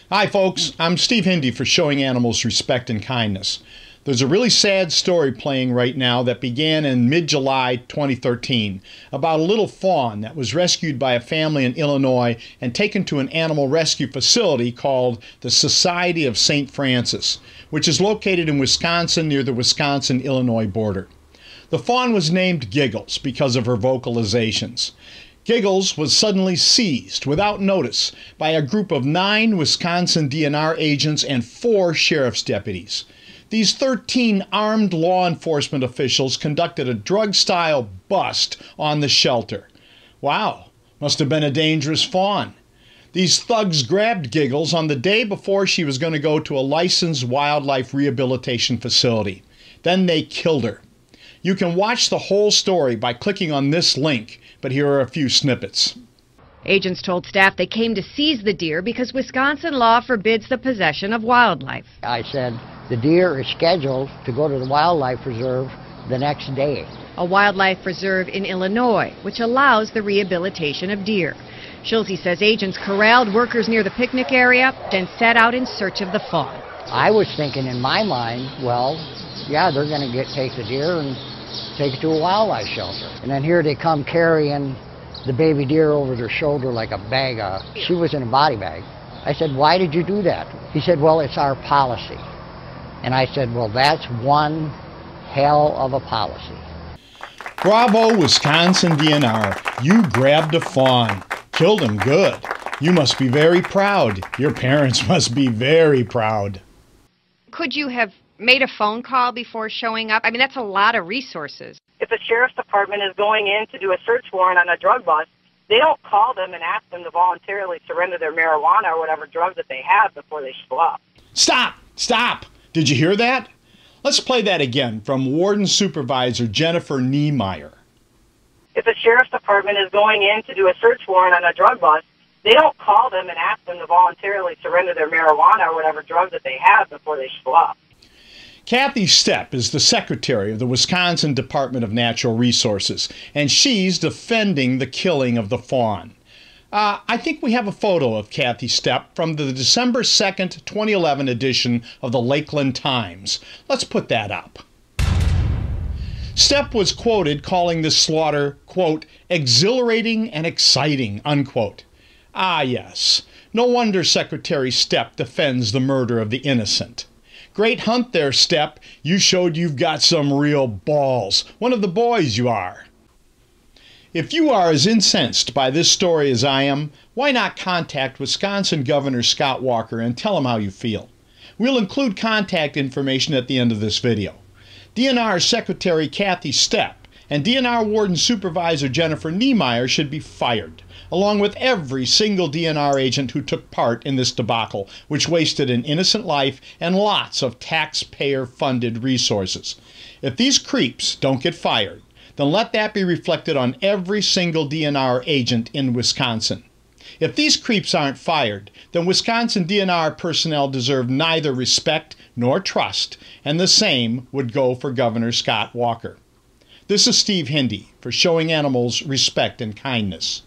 Hi folks, I'm Steve Hindy for Showing Animals Respect and Kindness. There's a really sad story playing right now that began in mid-July 2013 about a little fawn that was rescued by a family in Illinois and taken to an animal rescue facility called the Society of St. Francis, which is located in Wisconsin near the Wisconsin-Illinois border. The fawn was named Giggles because of her vocalizations. Giggles was suddenly seized without notice by a group of 9 Wisconsin DNR agents and 4 sheriff's deputies. These 13 armed law enforcement officials conducted a drug-style bust on the shelter. Wow, must have been a dangerous fawn. These thugs grabbed Giggles on the day before she was going to go to a licensed wildlife rehabilitation facility. Then they killed her. You can watch the whole story by clicking on this link, but here are a few snippets. Agents told staff they came to seize the deer because Wisconsin law forbids the possession of wildlife. I said the deer is scheduled to go to the wildlife reserve the next day. A wildlife reserve in Illinois, which allows the rehabilitation of deer. Schulze says agents corralled workers near the picnic area, then set out in search of the fawn. I was thinking in my mind, well, yeah, they're going to take the deer and take it to a wildlife shelter. And then here they come carrying the baby deer over their shoulder like a bag of, she was in a body bag. I said, why did you do that? He said, well, it's our policy. And I said, well, that's one hell of a policy. Bravo, Wisconsin DNR. You grabbed a fawn. Killed him good. You must be very proud. Your parents must be very proud. Could you have made a phone call before showing up? I mean, that's a lot of resources. If the sheriff's department is going in to do a search warrant on a drug bust, they don't call them and ask them to voluntarily surrender their marijuana or whatever drugs that they have before they show up. Stop! Stop! Did you hear that? Let's play that again from Warden Supervisor Jennifer Niemeyer. If the sheriff's department is going in to do a search warrant on a drug bust, they don't call them and ask them to voluntarily surrender their marijuana or whatever drugs that they have before they show up. Cathy Stepp is the secretary of the Wisconsin Department of Natural Resources, and she's defending the killing of the fawn. I think we have a photo of Cathy Stepp from the December 2nd, 2011 edition of the Lakeland Times. Let's put that up. Stepp was quoted calling this slaughter, quote, exhilarating and exciting, unquote. Ah, yes. No wonder Secretary Stepp defends the murder of the innocent. Great hunt there, Stepp. You showed you've got some real balls. One of the boys you are. If you are as incensed by this story as I am, why not contact Wisconsin Governor Scott Walker and tell him how you feel? We'll include contact information at the end of this video. DNR Secretary Cathy Stepp and DNR Warden Supervisor Jennifer Niemeyer should be fired, along with every single DNR agent who took part in this debacle, which wasted an innocent life and lots of taxpayer-funded resources. If these creeps don't get fired, then let that be reflected on every single DNR agent in Wisconsin. If these creeps aren't fired, then Wisconsin DNR personnel deserve neither respect nor trust, and the same would go for Governor Scott Walker. This is Steve Hindy for Showing Animals Respect and Kindness.